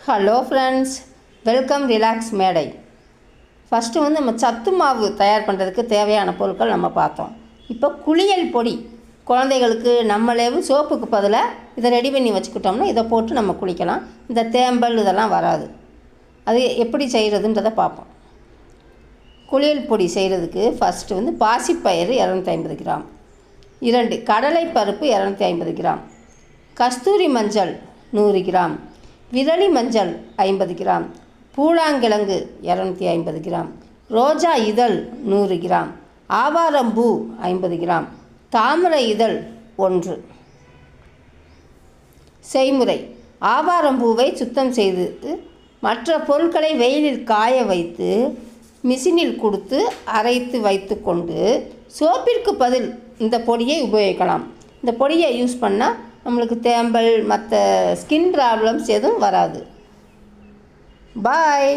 Hello friends, welcome relax மேடை. First நம்ம சத்து மாவு தயார் பண்ணுறதுக்கு தேவையான பொருட்கள் நம்ம பார்த்தோம். இப்போ குளியல் பொடி, குழந்தைகளுக்கு நம்மளேவும் சோப்புக்கு பதிலாக இதை ரெடி பண்ணி வச்சுக்கிட்டோம்னா இதை போட்டு நம்ம குளிக்கலாம். இந்த தேம்பல் இதெல்லாம் வராது. அது எப்படி செய்கிறதுன்றதை பார்ப்போம். குளியல் பொடி செய்கிறதுக்கு ஃபஸ்ட்டு பாசிப்பயிறு 250 கிராம், 2 கடலைப்பருப்பு 250 கிராம், கஸ்தூரி மஞ்சள் 100 கிராம், விரலி மஞ்சள் 50 கிராம், பூலாங்கிழங்கு 250 கிராம், ரோஜா இதழ் 100 கிராம், ஆவாரம்பூ 50 கிராம், தாமரை இதழ் 1. செய்முறை: ஆவாரம்பூவை சுத்தம் செய்து மற்ற பொருட்களை வெயிலில் காய வைத்து மிஷினில் கொடுத்து அரைத்து வைத்து கொண்டு சோப்பிற்கு பதில் இந்த பொடியை உபயோகிக்கலாம். இந்த பொடியை யூஸ் பண்ணால் நம்மளுக்கு தேம்பல் மற்ற ஸ்கின் ப்ராப்ளம்ஸ் எதுவும் வராது. பாய்.